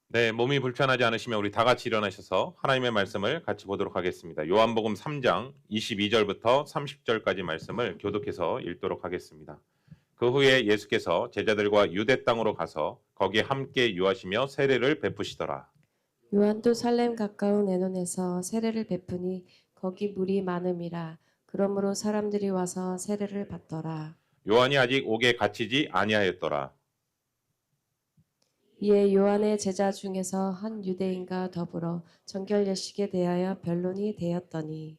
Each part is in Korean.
네, 몸이 불편하지 않으시면 우리 다 같이 일어나셔서 하나님의 말씀을 같이 보도록 하겠습니다. 요한복음 3장 22절부터 30절까지 말씀을 교독해서 읽도록 하겠습니다. 그 후에 예수께서 제자들과 유대 땅으로 가서 거기에 함께 유하시며 세례를 베푸시더라. 요한도 살렘 가까운 에논에서 세례를 베푸니 거기 물이 많음이라. 그러므로 사람들이 와서 세례를 받더라. 요한이 아직 옥에 갇히지 아니하였더라. 이에 요한의 제자 중에서 한 유대인과 더불어 정결 예식에 대하여 변론이 되었더니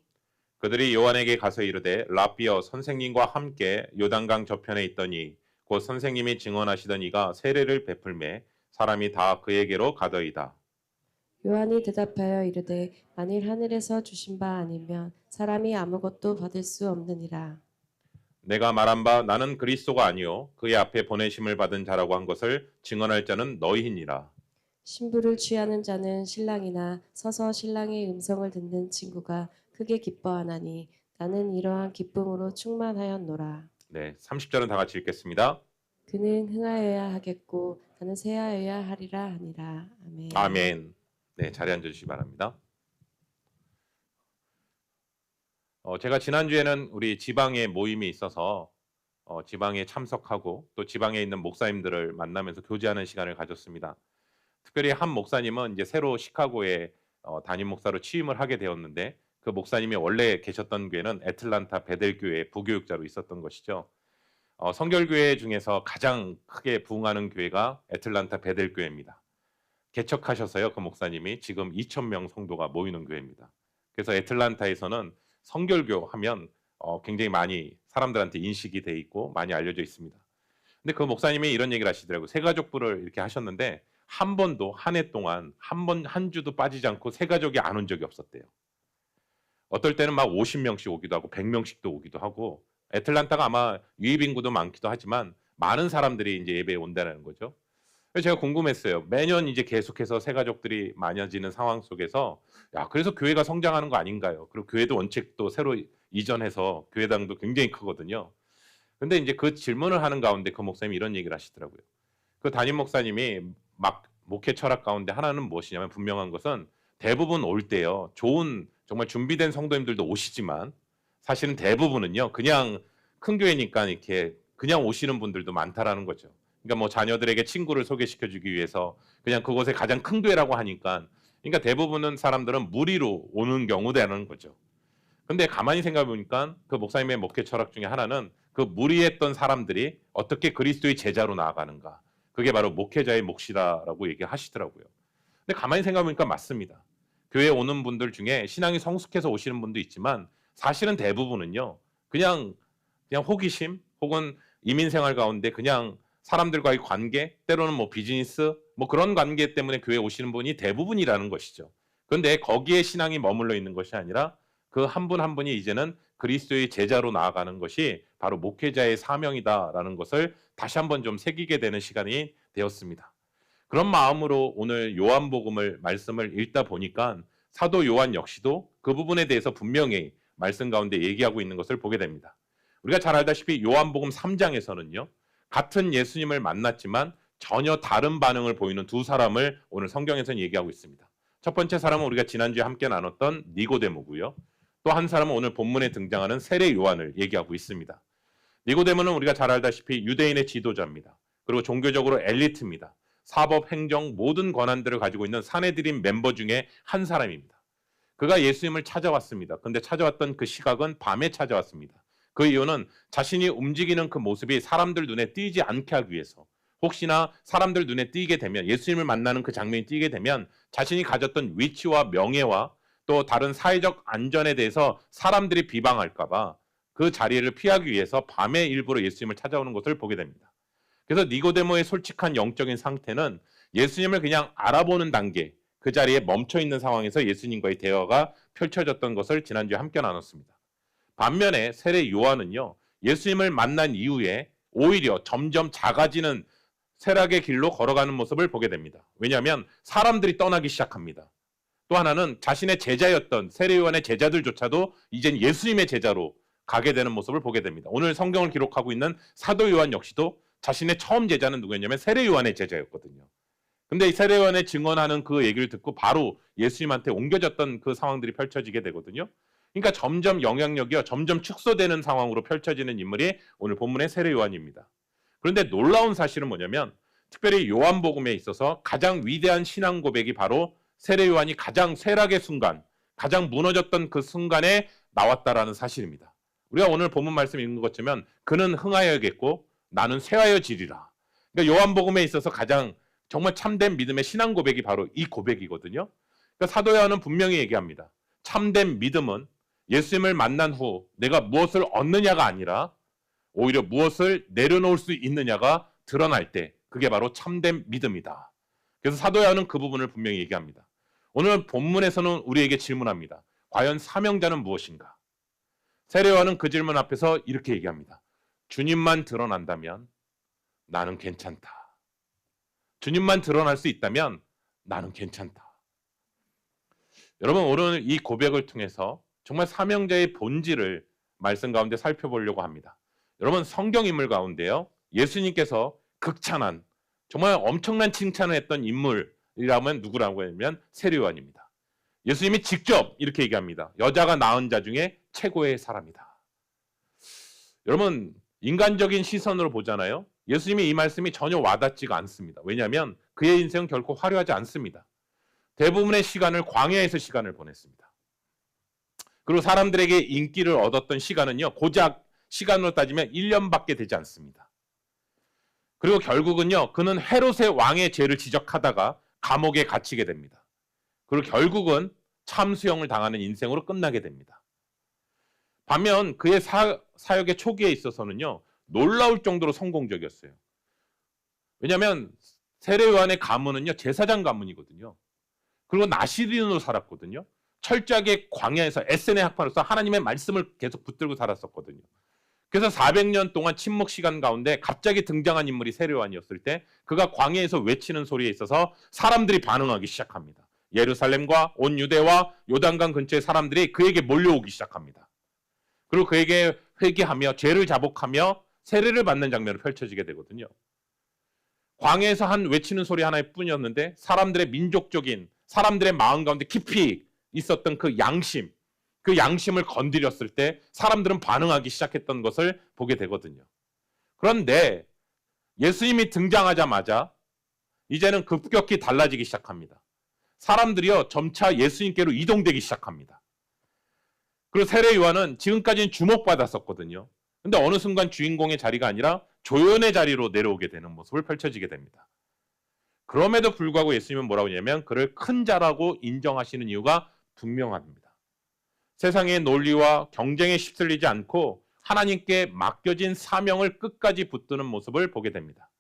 그들이 요한에게 가서 이르되 라비어 선생님과 함께 요단강 저편에 있더니 곧 선생님이 증언하시던 이가 세례를 베풀매 사람이 다 그에게로 가더이다. 요한이 대답하여 이르되 만일 하늘에서 주신 바 아니면 사람이 아무것도 받을 수 없느니라. 내가 말한 바 나는 그리스도가 아니요 그의 앞에 보내심을 받은 자라고 한 것을 증언할 자는 너희니라. 신부를 취하는 자는 신랑이나 서서 신랑의 음성을 듣는 친구가 크게 기뻐하나니 나는 이러한 기쁨으로 충만하였노라. 네, 30절은 다 같이 읽겠습니다. 그는 흥하여야 하겠고 나는 쇠하여야 하리라 하니라. 아멘. 아멘. 네, 자리에 앉아주시기 바랍니다. 제가 지난주에는 우리 지방에 모임이 있어서 지방에 참석하고 또 지방에 있는 목사님들을 만나면서 교제하는 시간을 가졌습니다. 특별히 한 목사님은 이제 새로 시카고에 담임 목사로 취임을 하게 되었는데 그 목사님이 원래 계셨던 교회는 애틀란타 베델교회 부교육자로 있었던 것이죠. 성결교회 중에서 가장 크게 부흥하는 교회가 애틀란타 베델교회입니다. 개척하셔서요, 그 목사님이 지금 2,000명 성도가 모이는 교회입니다. 그래서 애틀란타에서는 성결교 하면 굉장히 많이 사람들한테 인식이 돼 있고 많이 알려져 있습니다. 근데 그 목사님이 이런 얘기를 하시더라고요. 새가족부를 이렇게 하셨는데 한 번도 한 해 동안 한 주도 빠지지 않고 새가족이 안 온 적이 없었대요. 어떨 때는 막 50명씩 오기도 하고 100명씩도 오기도 하고 애틀란타가 아마 유입 인구도 많기도 하지만 많은 사람들이 이제 예배에 온다는 거죠. 그래서 제가 궁금했어요. 매년 이제 계속해서 새가족들이 많아지는 상황 속에서 야, 그래서 교회가 성장하는 거 아닌가요? 그리고 교회도 원칙도 새로 이전해서 교회당도 굉장히 크거든요. 근데 이제 그 질문을 하는 가운데 그 목사님이 이런 얘기를 하시더라고요. 그 담임 목사님이 막 목회 철학 가운데 하나는 무엇이냐면 분명한 것은 대부분 올 때요. 좋은 정말 준비된 성도님들도 오시지만 사실은 대부분은요. 그냥 큰 교회니까 이렇게 그냥 오시는 분들도 많다라는 거죠. 그러니까 뭐 자녀들에게 친구를 소개시켜 주기 위해서 그냥 그곳에 가장 큰 교회라고 하니까 그러니까 대부분은 사람들은 무리로 오는 경우라는 거죠. 근데 가만히 생각해 보니까 그 목사님의 목회 철학 중에 하나는 그 무리했던 사람들이 어떻게 그리스도의 제자로 나아가는가. 그게 바로 목회자의 몫이다라고 얘기하시더라고요. 근데 가만히 생각해 보니까 맞습니다. 교회에 오는 분들 중에 신앙이 성숙해서 오시는 분도 있지만 사실은 대부분은요. 그냥 호기심 혹은 이민 생활 가운데 그냥 사람들과의 관계, 때로는 뭐 비즈니스, 뭐 그런 관계 때문에 교회에 오시는 분이 대부분이라는 것이죠. 그런데 거기에 신앙이 머물러 있는 것이 아니라 그 한 분 한 분이 이제는 그리스도의 제자로 나아가는 것이 바로 목회자의 사명이다라는 것을 다시 한번 좀 새기게 되는 시간이 되었습니다. 그런 마음으로 오늘 요한복음을 말씀을 읽다 보니까 사도 요한 역시도 그 부분에 대해서 분명히 말씀 가운데 얘기하고 있는 것을 보게 됩니다. 우리가 잘 알다시피 요한복음 3장에서는요. 같은 예수님을 만났지만 전혀 다른 반응을 보이는 두 사람을 오늘 성경에서는 얘기하고 있습니다. 첫 번째 사람은 우리가 지난주에 함께 나눴던 니고데모고요. 또 한 사람은 오늘 본문에 등장하는 세례 요한을 얘기하고 있습니다. 니고데모는 우리가 잘 알다시피 유대인의 지도자입니다. 그리고 종교적으로 엘리트입니다. 사법, 행정 모든 권한들을 가지고 있는 사내들인 멤버 중에 한 사람입니다. 그가 예수님을 찾아왔습니다. 근데 찾아왔던 그 시각은 밤에 찾아왔습니다. 그 이유는 자신이 움직이는 그 모습이 사람들 눈에 띄지 않게 하기 위해서 혹시나 사람들 눈에 띄게 되면 예수님을 만나는 그 장면이 띄게 되면 자신이 가졌던 위치와 명예와 또 다른 사회적 안전에 대해서 사람들이 비방할까 봐 그 자리를 피하기 위해서 밤에 일부러 예수님을 찾아오는 것을 보게 됩니다. 그래서 니고데모의 솔직한 영적인 상태는 예수님을 그냥 알아보는 단계, 그 자리에 멈춰 있는 상황에서 예수님과의 대화가 펼쳐졌던 것을 지난주에 함께 나눴습니다. 반면에 세례 요한은요, 예수님을 만난 이후에 오히려 점점 작아지는 쇠락의 길로 걸어가는 모습을 보게 됩니다. 왜냐하면 사람들이 떠나기 시작합니다. 또 하나는 자신의 제자였던 세례 요한의 제자들조차도 이젠 예수님의 제자로 가게 되는 모습을 보게 됩니다. 오늘 성경을 기록하고 있는 사도 요한 역시도 자신의 처음 제자는 누구였냐면 세례 요한의 제자였거든요. 근데 이 세례요한의 증언하는 그 얘기를 듣고 바로 예수님한테 옮겨졌던 그 상황들이 펼쳐지게 되거든요. 그러니까 점점 영향력이요, 점점 축소되는 상황으로 펼쳐지는 인물이 오늘 본문의 세례요한입니다. 그런데 놀라운 사실은 뭐냐면 특별히 요한복음에 있어서 가장 위대한 신앙 고백이 바로 세례요한이 가장 쇠락의 순간, 가장 무너졌던 그 순간에 나왔다라는 사실입니다. 우리가 오늘 본문 말씀 읽는 것처럼 그는 흥하여겠고 나는 쇠하여지리라. 그러니까 요한복음에 있어서 가장 정말 참된 믿음의 신앙 고백이 바로 이 고백이거든요. 그러니까 사도 요한은 분명히 얘기합니다. 참된 믿음은 예수님을 만난 후 내가 무엇을 얻느냐가 아니라 오히려 무엇을 내려놓을 수 있느냐가 드러날 때 그게 바로 참된 믿음이다. 그래서 사도 요한은 그 부분을 분명히 얘기합니다. 오늘 본문에서는 우리에게 질문합니다. 과연 사명자는 무엇인가? 세례 요한은 그 질문 앞에서 이렇게 얘기합니다. 주님만 드러난다면 나는 괜찮다. 주님만 드러날 수 있다면 나는 괜찮다. 여러분, 오늘 이 고백을 통해서 정말 사명자의 본질을 말씀 가운데 살펴보려고 합니다. 여러분, 성경 인물 가운데요, 예수님께서 극찬한 정말 엄청난 칭찬을 했던 인물이라면 누구라고 하면 세례 요한입니다. 예수님이 직접 이렇게 얘기합니다. 여자가 낳은 자 중에 최고의 사람이다. 여러분, 인간적인 시선으로 보잖아요. 예수님이 이 말씀이 전혀 와닿지가 않습니다. 왜냐하면 그의 인생은 결코 화려하지 않습니다. 대부분의 시간을 광야에서 시간을 보냈습니다. 그리고 사람들에게 인기를 얻었던 시간은요, 고작 시간으로 따지면 1년밖에 되지 않습니다. 그리고 결국은요, 그는 헤롯의 왕의 죄를 지적하다가 감옥에 갇히게 됩니다. 그리고 결국은 참수형을 당하는 인생으로 끝나게 됩니다. 반면 그의 사역의 초기에 있어서는요, 놀라울 정도로 성공적이었어요. 왜냐하면 세례 요한의 가문은요, 제사장 가문이거든요. 그리고 나시린으로 살았거든요. 철저하게 광야에서 에세네 학파로서 하나님의 말씀을 계속 붙들고 살았었거든요. 그래서 400년 동안 침묵 시간 가운데 갑자기 등장한 인물이 세례 요한이었을 때 그가 광야에서 외치는 소리에 있어서 사람들이 반응하기 시작합니다. 예루살렘과 온 유대와 요단강 근처의 사람들이 그에게 몰려오기 시작합니다. 그리고 그에게 회개하며 죄를 자복하며 세례를 받는 장면이 펼쳐지게 되거든요. 광야에서 한 외치는 소리 하나일 뿐이었는데 사람들의 민족적인, 사람들의 마음 가운데 깊이 있었던 그 양심을 건드렸을 때 사람들은 반응하기 시작했던 것을 보게 되거든요. 그런데 예수님이 등장하자마자 이제는 급격히 달라지기 시작합니다. 사람들이요, 점차 예수님께로 이동되기 시작합니다. 그리고 세례 요한은 지금까지는 주목받았었거든요. 근데 어느 순간 주인공의 자리가 아니라 조연의 자리로 내려오게 되는 모습을 펼쳐지게 됩니다. 그럼에도 불구하고 예수님은 뭐라고 하냐면 그를 큰 자라고 인정하시는 이유가 분명합니다. 세상의 논리와 경쟁에 휩쓸리지 않고 하나님께 맡겨진 사명을 끝까지 붙드는 모습을 보게 됩니다.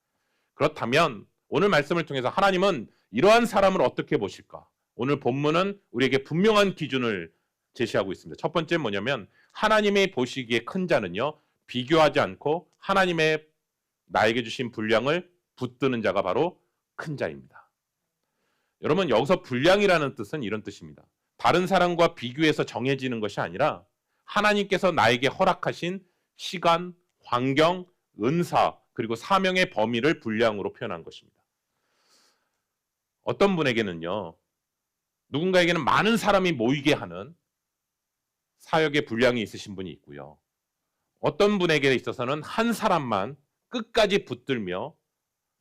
그렇다면 오늘 말씀을 통해서 하나님은 이러한 사람을 어떻게 보실까? 오늘 본문은 우리에게 분명한 기준을 제시하고 있습니다. 첫 번째는 뭐냐면 하나님의 보시기에 큰 자는요, 비교하지 않고 하나님의 나에게 주신 분량을 붙드는 자가 바로 큰 자입니다. 여러분, 여기서 분량이라는 뜻은 이런 뜻입니다. 다른 사람과 비교해서 정해지는 것이 아니라 하나님께서 나에게 허락하신 시간, 환경, 은사, 그리고 사명의 범위를 분량으로 표현한 것입니다. 어떤 분에게는요, 누군가에게는 많은 사람이 모이게 하는 사역의 분량이 있으신 분이 있고요. 어떤 분에게 있어서는 한 사람만 끝까지 붙들며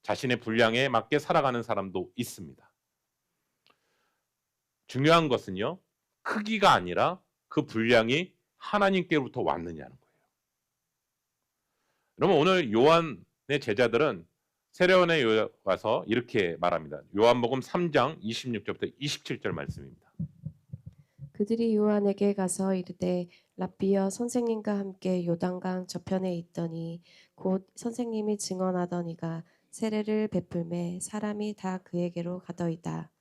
자신의 분량에 맞게 살아가는 사람도 있습니다. 중요한 것은요, 크기가 아니라 그 분량이 하나님께로부터 왔느냐는 거예요. 여러분, 오늘 요한의 제자들은 세례요한에 와서 이렇게 말합니다. 요한복음 3장 26절부터 27절 말씀입니다. 그들이 요한에게 가서 이르되 랍비여, 선생님과 함께 요단강 저편에 있더니 곧 선생님이 증언하더니가 세례를 베풀매 사람이 다 그에게로 가더이다.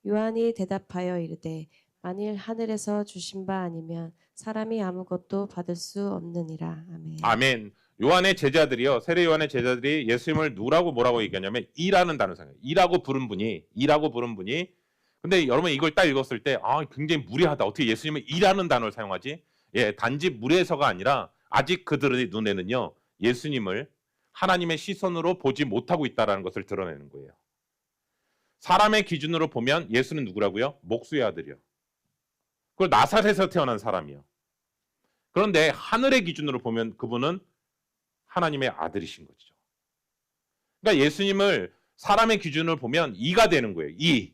요한이 대답하여 이르되 만일 하늘에서 주신 바 아니면 사람이 아무것도 받을 수 없느니라. 아멘. 아멘. 요한의 제자들이요, 세례 요한의 제자들이 예수님을 누구라고 뭐라고 얘기하냐면 이라는 단어를 사용해요. 이라고 부른 분이. 근데 여러분, 이걸 딱 읽었을 때 굉장히 무례하다. 어떻게 예수님은 이라는 단어를 사용하지? 예, 단지 무례해서가 아니라 아직 그들의 눈에는요, 예수님을 하나님의 시선으로 보지 못하고 있다는 것을 드러내는 거예요. 사람의 기준으로 보면 예수는 누구라고요? 목수의 아들이요. 그리고 나사렛에서 태어난 사람이요. 그런데 하늘의 기준으로 보면 그분은 하나님의 아들이신 거죠. 그러니까 예수님을 사람의 기준으로 보면 이가 되는 거예요. 이.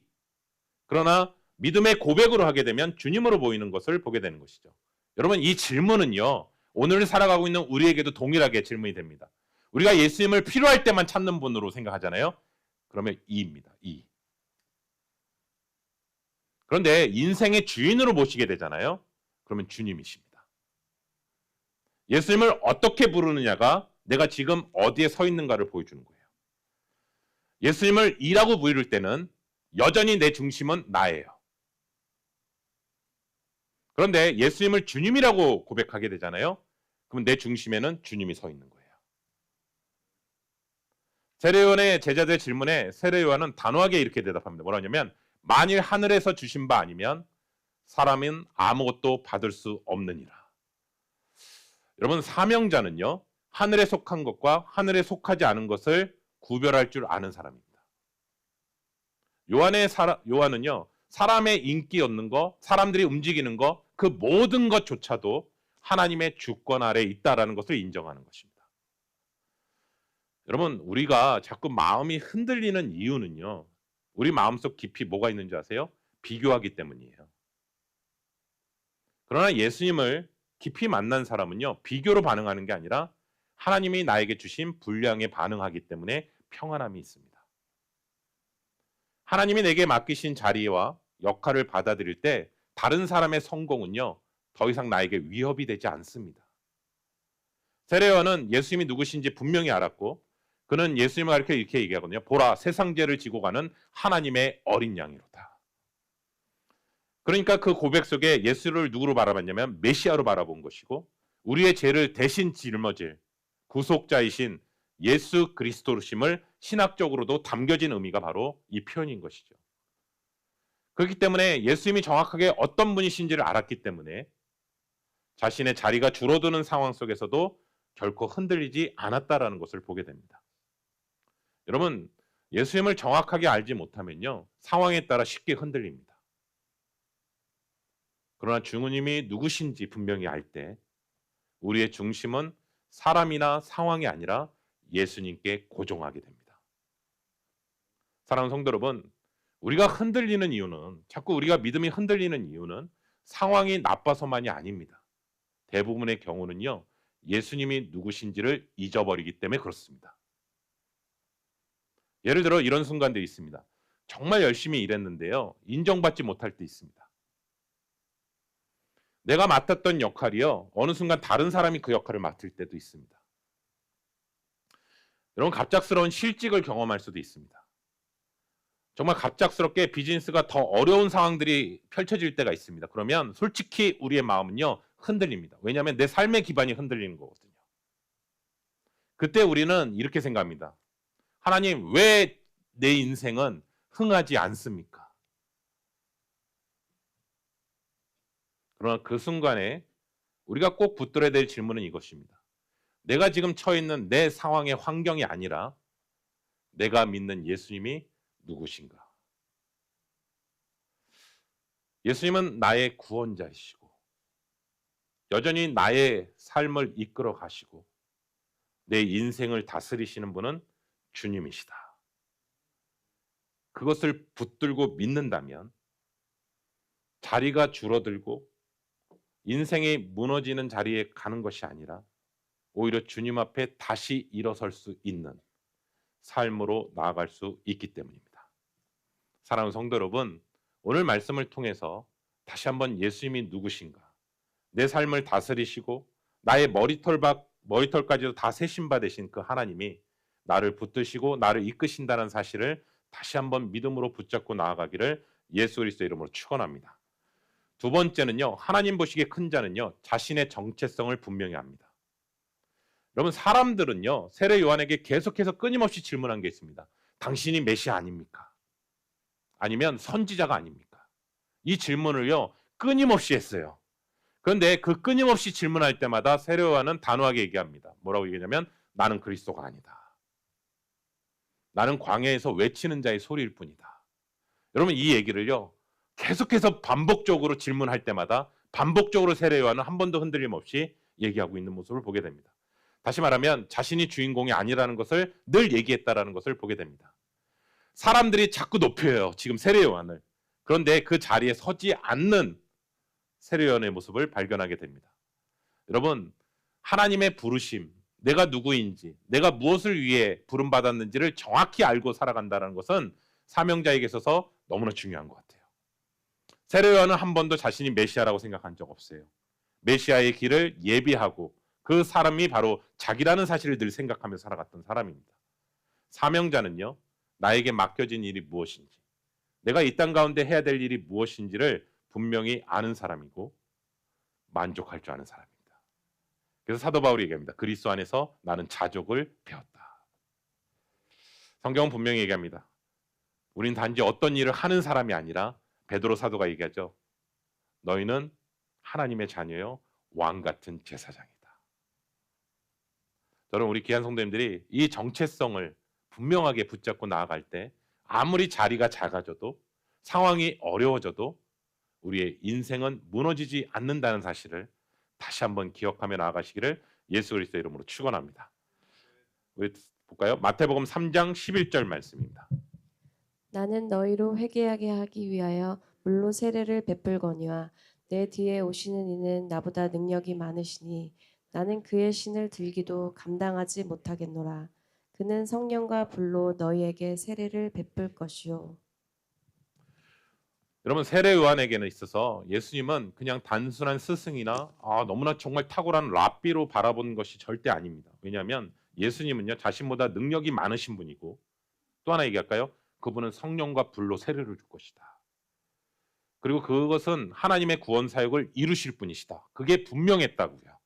그러나 믿음의 고백으로 하게 되면 주님으로 보이는 것을 보게 되는 것이죠. 여러분, 이 질문은요, 오늘 살아가고 있는 우리에게도 동일하게 질문이 됩니다. 우리가 예수님을 필요할 때만 찾는 분으로 생각하잖아요. 그러면 이입니다. 이. 그런데 인생의 주인으로 모시게 되잖아요. 그러면 주님이십니다. 예수님을 어떻게 부르느냐가 내가 지금 어디에 서 있는가를 보여주는 거예요. 예수님을 이라고 부를 때는 여전히 내 중심은 나예요. 그런데 예수님을 주님이라고 고백하게 되잖아요. 그럼 내 중심에는 주님이 서 있는 거예요. 세례요한의 제자들 질문에 세례요한은 단호하게 이렇게 대답합니다. 뭐라냐면 만일 하늘에서 주신 바 아니면 사람은 아무것도 받을 수 없느니라. 여러분, 사명자는요, 하늘에 속한 것과 하늘에 속하지 않은 것을 구별할 줄 아는 사람입니다. 요한은요, 사람의 인기 얻는 거, 사람들이 움직이는 거, 그 모든 것조차도 하나님의 주권 아래에 있다라는 것을 인정하는 것입니다. 여러분, 우리가 자꾸 마음이 흔들리는 이유는요, 우리 마음속 깊이 뭐가 있는지 아세요? 비교하기 때문이에요. 그러나 예수님을 깊이 만난 사람은요, 비교로 반응하는 게 아니라 하나님이 나에게 주신 분량에 반응하기 때문에 평안함이 있습니다. 하나님이 내게 맡기신 자리와 역할을 받아들일 때 다른 사람의 성공은요, 더 이상 나에게 위협이 되지 않습니다. 세례요한은 예수님이 누구신지 분명히 알았고, 그는 예수님을 가리켜 이렇게 얘기하거든요. 보라, 세상 죄를 지고 가는 하나님의 어린 양이로다. 그러니까 그 고백 속에 예수를 누구로 바라봤냐면 메시아로 바라본 것이고, 우리의 죄를 대신 짊어질 구속자이신 예수 그리스도심을 신학적으로도 담겨진 의미가 바로 이 표현인 것이죠. 그렇기 때문에 예수님이 정확하게 어떤 분이신지를 알았기 때문에 자신의 자리가 줄어드는 상황 속에서도 결코 흔들리지 않았다라는 것을 보게 됩니다. 여러분, 예수님을 정확하게 알지 못하면요, 상황에 따라 쉽게 흔들립니다. 그러나 주님이 누구신지 분명히 알 때 우리의 중심은 사람이나 상황이 아니라 예수님께 고정하게 됩니다. 사랑하는 성도 여러분, 우리가 흔들리는 이유는, 자꾸 우리가 믿음이 흔들리는 이유는 상황이 나빠서만이 아닙니다. 대부분의 경우는요, 예수님이 누구신지를 잊어버리기 때문에 그렇습니다. 예를 들어 이런 순간들이 있습니다. 정말 열심히 일했는데요, 인정받지 못할 때 있습니다. 내가 맡았던 역할이요, 어느 순간 다른 사람이 그 역할을 맡을 때도 있습니다. 여러분, 갑작스러운 실직을 경험할 수도 있습니다. 정말 갑작스럽게 비즈니스가 더 어려운 상황들이 펼쳐질 때가 있습니다. 그러면 솔직히 우리의 마음은요, 흔들립니다. 왜냐하면 내 삶의 기반이 흔들리는 거거든요. 그때 우리는 이렇게 생각합니다. 하나님, 왜 내 인생은 흥하지 않습니까? 그러나 그 순간에 우리가 꼭 붙들어야 될 질문은 이것입니다. 내가 지금 처해 있는 내 상황의 환경이 아니라 내가 믿는 예수님이 누구신가? 예수님은 나의 구원자이시고 여전히 나의 삶을 이끌어 가시고 내 인생을 다스리시는 분은 주님이시다. 그것을 붙들고 믿는다면 자리가 줄어들고 인생이 무너지는 자리에 가는 것이 아니라 오히려 주님 앞에 다시 일어설 수 있는 삶으로 나아갈 수 있기 때문입니다. 사랑하는 성도 여러분, 오늘 말씀을 통해서 다시 한번 예수님이 누구신가, 내 삶을 다스리시고 나의 머리털까지도 다 세신 바 되신 그 하나님이 나를 붙드시고 나를 이끄신다는 사실을 다시 한번 믿음으로 붙잡고 나아가기를 예수 그리스도의 이름으로 축원합니다. 두 번째는요, 하나님 보시기에 큰 자는요, 자신의 정체성을 분명히 합니다. 여러분, 사람들은요, 세례 요한에게 계속해서 끊임없이 질문한 게 있습니다. 당신이 메시아 아닙니까? 아니면 선지자가 아닙니까? 이 질문을요, 끊임없이 했어요. 그런데 그 끊임없이 질문할 때마다 세례 요한은 단호하게 얘기합니다. 뭐라고 얘기하냐면 나는 그리스도가 아니다. 나는 광야에서 외치는 자의 소리일 뿐이다. 여러분 이 얘기를요. 계속해서 반복적으로 질문할 때마다 반복적으로 세례 요한은 한 번도 흔들림 없이 얘기하고 있는 모습을 보게 됩니다. 다시 말하면 자신이 주인공이 아니라는 것을 늘 얘기했다라는 것을 보게 됩니다. 사람들이 자꾸 높여요. 지금 세례 요한을. 그런데 그 자리에 서지 않는 세례 요한의 모습을 발견하게 됩니다. 여러분, 하나님의 부르심, 내가 누구인지, 내가 무엇을 위해 부름받았는지를 정확히 알고 살아간다는 것은 사명자에게 있어서 너무나 중요한 것 같아요. 세례 요한은 한 번도 자신이 메시아라고 생각한 적 없어요. 메시아의 길을 예비하고 그 사람이 바로 자기라는 사실을 늘 생각하면서 살아갔던 사람입니다. 사명자는요, 나에게 맡겨진 일이 무엇인지, 내가 이 땅 가운데 해야 될 일이 무엇인지를 분명히 아는 사람이고 만족할 줄 아는 사람입니다. 그래서 사도 바울이 얘기합니다. 그리스도 안에서 나는 자족을 배웠다. 성경은 분명히 얘기합니다. 우린 단지 어떤 일을 하는 사람이 아니라 베드로 사도가 얘기하죠. 너희는 하나님의 자녀요 왕 같은 제사장이다. 저는 우리 귀한 성도님들이 이 정체성을 분명하게 붙잡고 나아갈 때 아무리 자리가 작아져도 상황이 어려워져도 우리의 인생은 무너지지 않는다는 사실을 다시 한번 기억하며 나아가시기를 예수 그리스도의 이름으로 축원합니다. 우리 볼까요? 마태복음 3장 11절 말씀입니다. 나는 너희로 회개하게 하기 위하여 물로 세례를 베풀거니와 내 뒤에 오시는 이는 나보다 능력이 많으시니 나는 그의 신을 들기도 감당하지 못하겠노라. 그는 성령과 불로 너희에게 세례를 베풀 것이요. 여러분 세례 요한에게는 있어서 예수님은 그냥 단순한 스승이나 너무나 정말 탁월한 랍비로 바라보는 것이 절대 아닙니다. 왜냐하면 예수님은요 자신보다 능력이 많으신 분이고 또 하나 얘기할까요? 그분은 성령과 불로 세례를 줄 것이다. 그리고 그것은 하나님의 구원 사역을 이루실 분이시다. 그게 분명했다고요.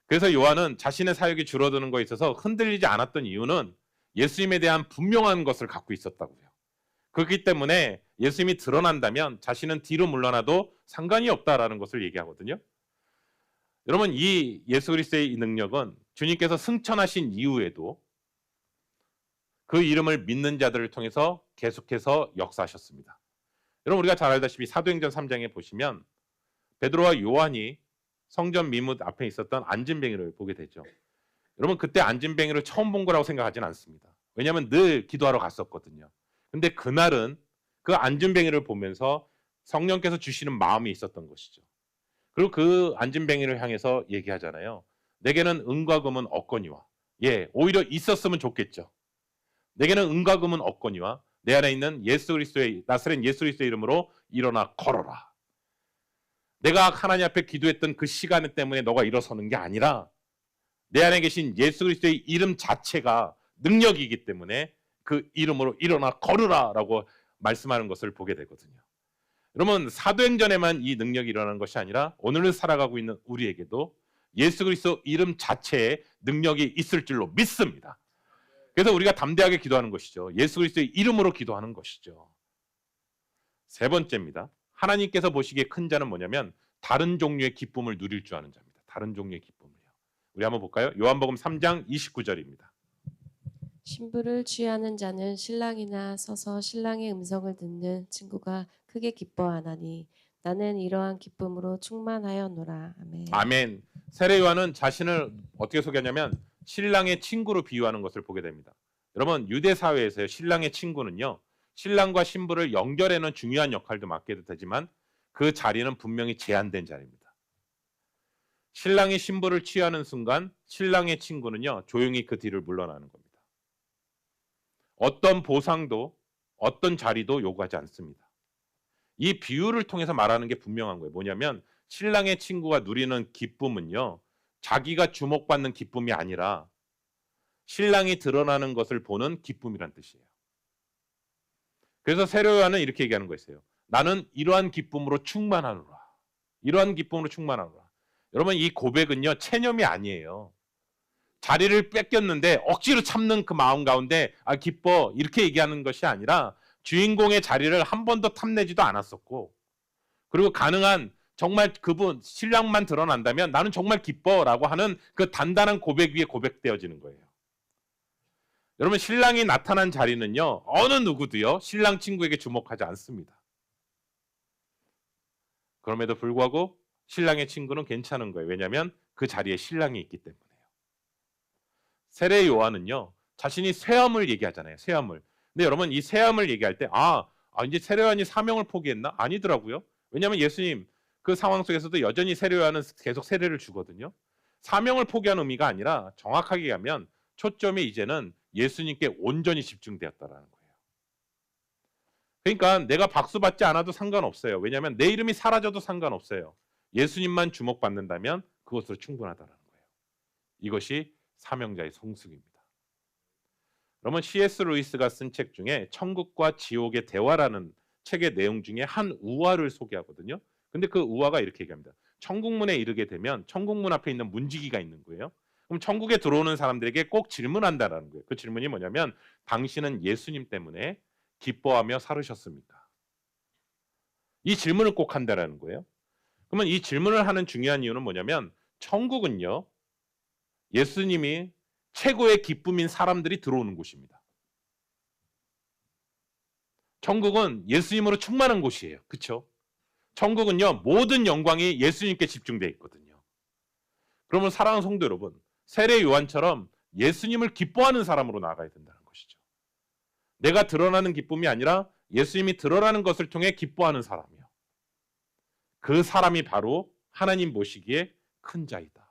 그래서 요한은 자신의 사역이 줄어드는 것에 있어서 흔들리지 않았던 이유는 예수님에 대한 분명한 것을 갖고 있었다고요. 그렇기 때문에 예수님이 드러난다면 자신은 뒤로 물러나도 상관이 없다라는 것을 얘기하거든요. 여러분 이 예수 그리스도의 이 능력은 주님께서 승천하신 이후에도 그 이름을 믿는 자들을 통해서 계속해서 역사하셨습니다. 여러분 우리가 잘 알다시피 사도행전 3장에 보시면 베드로와 요한이 성전 미문 앞에 있었던 안진뱅이를 보게 되죠. 여러분 그때 안진뱅이를 처음 본 거라고 생각하지는 않습니다. 왜냐하면 늘 기도하러 갔었거든요. 근데 그날은 그 안진뱅이를 보면서 성령께서 주시는 마음이 있었던 것이죠. 그리고 그 안진뱅이를 향해서 얘기하잖아요. 내게는 은과 금은 없거니와 오히려 있었으면 좋겠죠. 내게는 은과 금은 없거니와 내 안에 있는 예수 그리스도의 나사렛 예수 그리스도의 이름으로 일어나 걸어라. 내가 하나님 앞에 기도했던 그 시간 때문에 너가 일어서는 게 아니라 내 안에 계신 예수 그리스도의 이름 자체가 능력이기 때문에 그 이름으로 일어나 걸으라라고 말씀하는 것을 보게 되거든요. 여러분 사도행전에만 이 능력이 일어나는 것이 아니라 오늘을 살아가고 있는 우리에게도 예수 그리스도 이름 자체에 능력이 있을 줄로 믿습니다. 그래서 우리가 담대하게 기도하는 것이죠. 예수 그리스도의 이름으로 기도하는 것이죠. 세 번째입니다. 하나님께서 보시기에 큰 자는 뭐냐면 다른 종류의 기쁨을 누릴 줄 아는 자입니다. 다른 종류의 기쁨을요. 우리 한번 볼까요? 요한복음 3장 29절입니다. 신부를 취하는 자는 신랑이나 서서 신랑의 음성을 듣는 친구가 크게 기뻐하나니 나는 이러한 기쁨으로 충만하였노라. 아멘. 아멘. 세례 요한은 자신을 어떻게 소개하냐면 신랑의 친구로 비유하는 것을 보게 됩니다. 여러분 유대 사회에서 신랑의 친구는요. 신랑과 신부를 연결하는 중요한 역할도 맡게 되지만 그 자리는 분명히 제한된 자리입니다. 신랑이 신부를 취하는 순간 신랑의 친구는요. 조용히 그 뒤를 물러나는 겁니다. 어떤 보상도 어떤 자리도 요구하지 않습니다. 이 비유를 통해서 말하는 게 분명한 거예요. 뭐냐면 신랑의 친구가 누리는 기쁨은요. 자기가 주목받는 기쁨이 아니라 신랑이 드러나는 것을 보는 기쁨이란 뜻이에요. 그래서 세례 요한은 이렇게 얘기하는 거였어요. 나는 이러한 기쁨으로 충만하노라. 이러한 기쁨으로 충만하노라. 여러분 이 고백은요. 체념이 아니에요. 자리를 뺏겼는데 억지로 참는 그 마음 가운데 기뻐 이렇게 얘기하는 것이 아니라 주인공의 자리를 한 번도 탐내지도 않았었고 그리고 가능한 정말 그분 신랑만 드러난다면 나는 정말 기뻐라고 하는 그 단단한 고백 위에 고백되어지는 거예요. 여러분 신랑이 나타난 자리는요. 어느 누구도요. 신랑 친구에게 주목하지 않습니다. 그럼에도 불구하고 신랑의 친구는 괜찮은 거예요. 왜냐하면 그 자리에 신랑이 있기 때문에요. 세례 요한은요. 자신이 쇠함을 얘기하잖아요. 쇠함을. 근데 여러분 이 쇠함을 얘기할 때 이제 세례 요한이 사명을 포기했나? 아니더라고요. 왜냐하면 예수님 그 상황 속에서도 여전히 세례 요한은 계속 세례를 주거든요. 사명을 포기한 의미가 아니라 정확하게 얘기하면 초점이 이제는 예수님께 온전히 집중되었다라는 거예요. 그러니까 내가 박수 받지 않아도 상관없어요. 왜냐하면 내 이름이 사라져도 상관없어요. 예수님만 주목받는다면 그것으로 충분하다라는 거예요. 이것이 사명자의 성숙입니다. 그러면 C.S. 루이스가 쓴 책 중에 천국과 지옥의 대화라는 책의 내용 중에 한 우화를 소개하거든요. 근데 그 우화가 이렇게 얘기합니다. 천국문에 이르게 되면 천국문 앞에 있는 문지기가 있는 거예요. 그럼 천국에 들어오는 사람들에게 꼭 질문한다라는 거예요. 그 질문이 뭐냐면 당신은 예수님 때문에 기뻐하며 살으셨습니까? 이 질문을 꼭 한다라는 거예요. 그러면 이 질문을 하는 중요한 이유는 뭐냐면 천국은요. 예수님이 최고의 기쁨인 사람들이 들어오는 곳입니다. 천국은 예수님으로 충만한 곳이에요. 그렇죠? 천국은요. 모든 영광이 예수님께 집중되어 있거든요. 그러면 사랑하는 성도 여러분, 세례 요한처럼 예수님을 기뻐하는 사람으로 나아가야 된다는 것이죠. 내가 드러나는 기쁨이 아니라 예수님이 드러나는 것을 통해 기뻐하는 사람이요. 그 사람이 바로 하나님 보시기에 큰 자이다.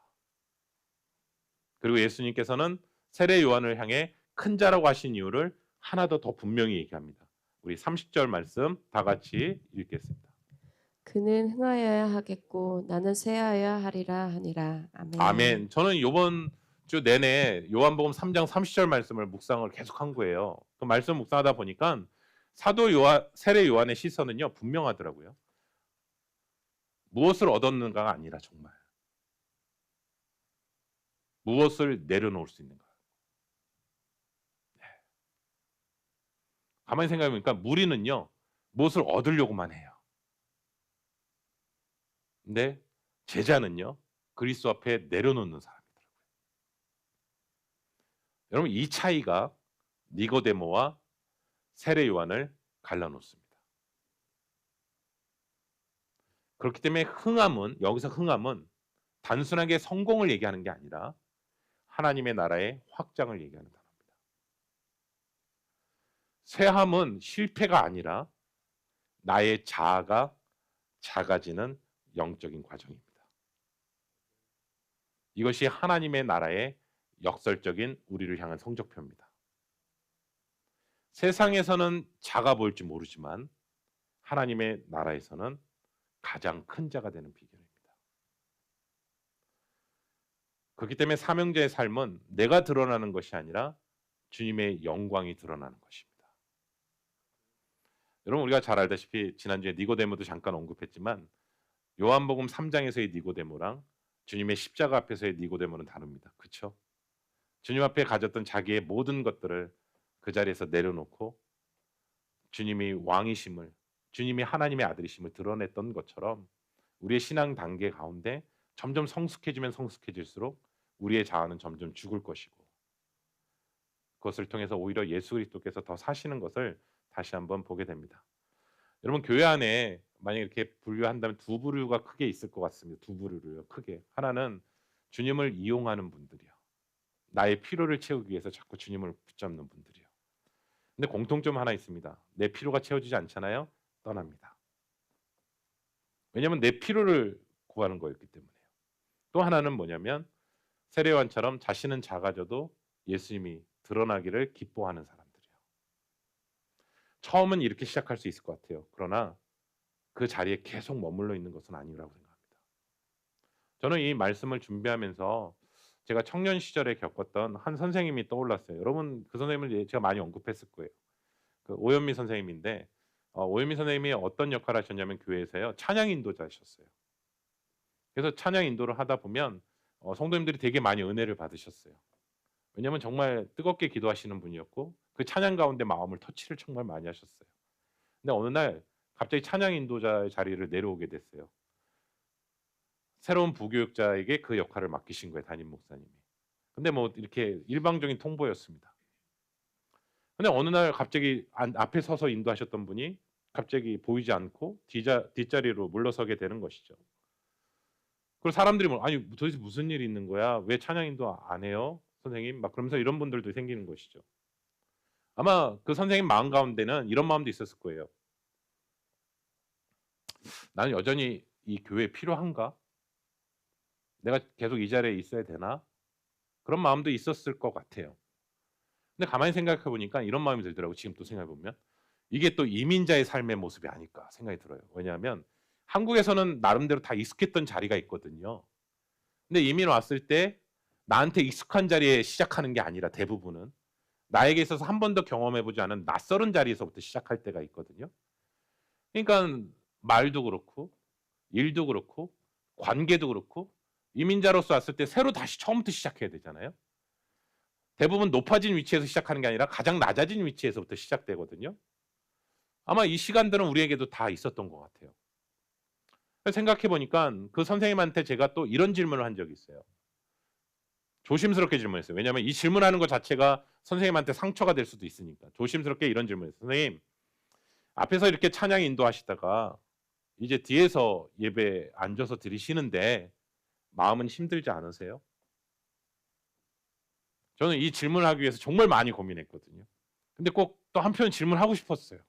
그리고 예수님께서는 세례 요한을 향해 큰 자라고 하신 이유를 하나 더 분명히 얘기합니다. 우리 30절 말씀 다 같이 읽겠습니다. 그는 흥하여야 하겠고 나는 쇠하여야 하리라 하니라. 아멘. 아멘. 저는 이번 주 내내 요한복음 3장 30절 말씀을 묵상을 계속한 거예요. 그 말씀 묵상하다 보니까 사도 요한, 세례 요한의 시선은요 분명하더라고요. 무엇을 얻었는가가 아니라 정말 무엇을 내려놓을 수 있는가. 가만히 생각해보니까 무리는요 무엇을 얻으려고만 해요. 근데 제자는요 그리스도 앞에 내려놓는 사람이더라고요. 여러분 이 차이가 니고데모와 세례 요한을 갈라놓습니다. 그렇기 때문에 여기서 흥함은 단순하게 성공을 얘기하는 게 아니라 하나님의 나라의 확장을 얘기하는 단어입니다. 쇠함은 실패가 아니라 나의 자아가 작아지는 영적인 과정입니다. 이것이 하나님의 나라의 역설적인 우리를 향한 성적표입니다. 세상에서는 작아 보일지 모르지만 하나님의 나라에서는 가장 큰 자가 되는 비결입니다. 그렇기 때문에 사명자의 삶은 내가 드러나는 것이 아니라 주님의 영광이 드러나는 것입니다. 여러분 우리가 잘 알다시피 지난주에 니고데모도 잠깐 언급했지만 요한복음 3장에서의 니고데모랑 주님의 십자가 앞에서의 니고데모는 다릅니다. 그렇죠? 주님 앞에 가졌던 자기의 모든 것들을 그 자리에서 내려놓고 주님이 왕이심을, 주님이 하나님의 아들이심을 드러냈던 것처럼 우리의 신앙 단계 가운데 점점 성숙해지면 성숙해질수록 우리의 자아는 점점 죽을 것이고 그것을 통해서 오히려 예수 그리스도께서 더 사시는 것을 다시 한번 보게 됩니다. 여러분 교회 안에 만약 이렇게 분류한다면 두 부류가 크게 있을 것 같습니다. 두 부류로요. 크게. 하나는 주님을 이용하는 분들이요. 나의 필요를 채우기 위해서 자꾸 주님을 붙잡는 분들이요. 근데 공통점 하나 있습니다. 내 필요가 채워지지 않잖아요. 떠납니다. 왜냐하면 내 필요를 구하는 거였기 때문에요. 또 하나는 뭐냐면 세례요한처럼 자신은 작아져도 예수님이 드러나기를 기뻐하는 사람들이에요. 처음은 이렇게 시작할 수 있을 것 같아요. 그러나 그 자리에 계속 머물러 있는 것은 아니라고 생각합니다. 저는 이 말씀을 준비하면서 제가 청년 시절에 겪었던 한 선생님이 떠올랐어요. 여러분 그 선생님을 제가 많이 언급했을 거예요. 그 오현미 선생님인데 오현미 선생님이 어떤 역할을 하셨냐면 교회에서요 찬양 인도자셨어요. 그래서 찬양 인도를 하다 보면 성도님들이 되게 많이 은혜를 받으셨어요. 왜냐하면 정말 뜨겁게 기도하시는 분이었고 그 찬양 가운데 마음을 터치를 정말 많이 하셨어요. 근데 어느 날 갑자기 찬양 인도자의 자리를 내려오게 됐어요. 새로운 부교육자에게 그 역할을 맡기신 거예요. 담임 목사님이. 근데 뭐 이렇게 일방적인 통보였습니다. 근데 어느 날 갑자기 앞에 서서 인도하셨던 분이 갑자기 보이지 않고 뒷자리로 물러서게 되는 것이죠. 그리고 사람들이 뭐 "아니 도대체 무슨 일이 있는 거야? 왜 찬양 인도 안 해요? 선생님?" 막 그러면서 이런 분들도 생기는 것이죠. 아마 그 선생님 마음 가운데는 이런 마음도 있었을 거예요. '나는 여전히 이 교회에 필요한가? 내가 계속 이 자리에 있어야 되나?' 그런 마음도 있었을 것 같아요. 근데 가만히 생각해 보니까 이런 마음이 들더라고요, 지금 또 생각해 보면. 이게 또 이민자의 삶의 모습이 아닐까 생각이 들어요. 왜냐하면 한국에서는 나름대로 다 익숙했던 자리가 있거든요. 근데 이민 왔을 때 나한테 익숙한 자리에 시작하는 게 아니라 대부분은 나에게 있어서 한 번도 경험해 보지 않은 낯설은 자리에서부터 시작할 때가 있거든요. 그러니깐 말도 그렇고 일도 그렇고 관계도 그렇고 이민자로서 왔을 때 새로 다시 처음부터 시작해야 되잖아요. 대부분 높아진 위치에서 시작하는 게 아니라 가장 낮아진 위치에서부터 시작되거든요. 아마 이 시간들은 우리에게도 다 있었던 것 같아요. 생각해 보니깐 그 선생님한테 제가 또 이런 질문을 한 적이 있어요. 조심스럽게 질문했어요. 왜냐하면 이 질문하는 것 자체가 선생님한테 상처가 될 수도 있으니까. 조심스럽게 이런 질문을 했어요. "선생님, 앞에서 이렇게 찬양 인도하시다가 이제 뒤에서 예배 앉아서 드리시는데 마음은 힘들지 않으세요?" 저는 이 질문을 하기 위해서 정말 많이 고민했거든요. 근데 꼭 또 한편 질문하고 싶었어요.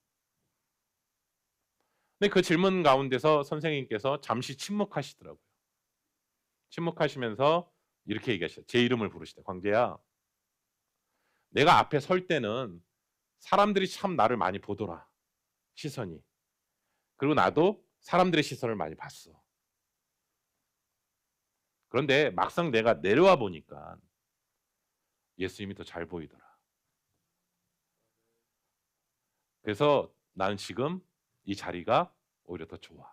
근데 그 질문 가운데서 선생님께서 잠시 침묵하시더라고요. 침묵하시면서 이렇게 얘기하셨어요. 제 이름을 부르시더라고요. "광재야, 내가 앞에 설 때는 사람들이 참 나를 많이 보더라, 시선이. 그리고 나도 사람들의 시선을 많이 봤어. 그런데 막상 내가 내려와 보니까 예수님이 더 잘 보이더라. 그래서 나는 지금 이 자리가 오히려 더 좋아."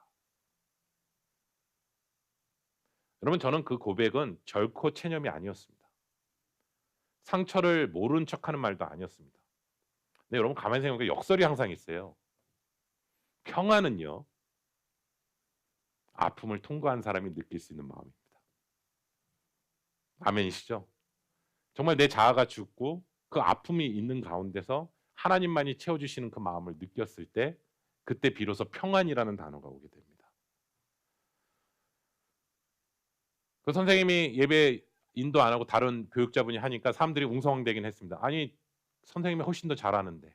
여러분, 저는 그 고백은 결코 체념이 아니었습니다. 상처를 모른 척하는 말도 아니었습니다. 근데 여러분 가만히 생각해 보면 역설이 항상 있어요. 평안은요, 아픔을 통과한 사람이 느낄 수 있는 마음입니다. 아멘이시죠? 정말 내 자아가 죽고 그 아픔이 있는 가운데서 하나님만이 채워주시는 그 마음을 느꼈을 때 그때 비로소 평안이라는 단어가 오게 됩니다. 그 선생님이 예배 인도 안 하고 다른 교육자분이 하니까 사람들이 웅성대긴 했습니다. "아니 선생님이 훨씬 더 잘하는데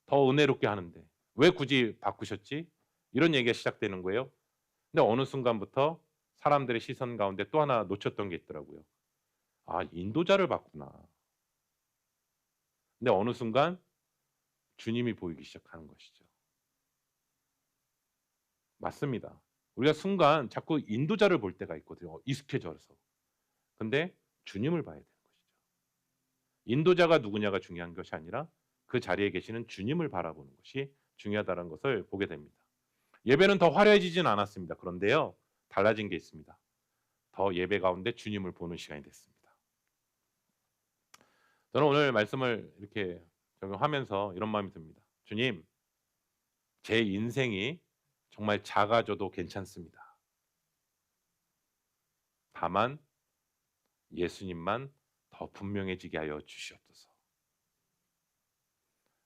더 은혜롭게 하는데 왜 굳이 바꾸셨지?" 이런 얘기가 시작되는 거예요. 근데 어느 순간부터 사람들의 시선 가운데 또 하나 놓쳤던 게 있더라고요. '아 인도자를 봤구나.' 근데 어느 순간 주님이 보이기 시작하는 것이죠. 맞습니다. 우리가 순간 자꾸 인도자를 볼 때가 있거든요, 익숙해져서. 근데 주님을 봐야 되는 것이죠. 인도자가 누구냐가 중요한 것이 아니라 그 자리에 계시는 주님을 바라보는 것이 중요하다는 것을 보게 됩니다. 예배는 더 화려해지진 않았습니다. 그런데요, 달라진 게 있습니다. 더 예배 가운데 주님을 보는 시간이 됐습니다. 저는 오늘 말씀을 이렇게 적용하면서 이런 마음이 듭니다. 주님, 제 인생이 정말 작아져도 괜찮습니다. 다만 예수님만 더 분명해지게 하여 주시옵소서.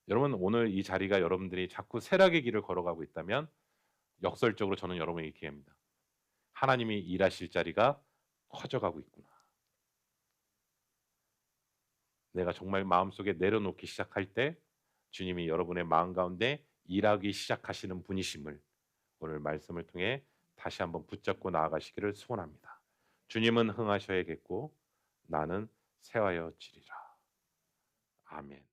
여러분, 오늘 이 자리가 여러분들이 자꾸 쇠락의 길을 걸어가고 있다면 역설적으로 저는 여러분에게 얘기합니다. 하나님이 일하실 자리가 커져가고 있구나. 내가 정말 마음속에 내려놓기 시작할 때 주님이 여러분의 마음 가운데 일하기 시작하시는 분이심을 오늘 말씀을 통해 다시 한번 붙잡고 나아가시기를 소원합니다. 주님은 흥하셔야겠고 나는 쇠하여 지리라. 아멘.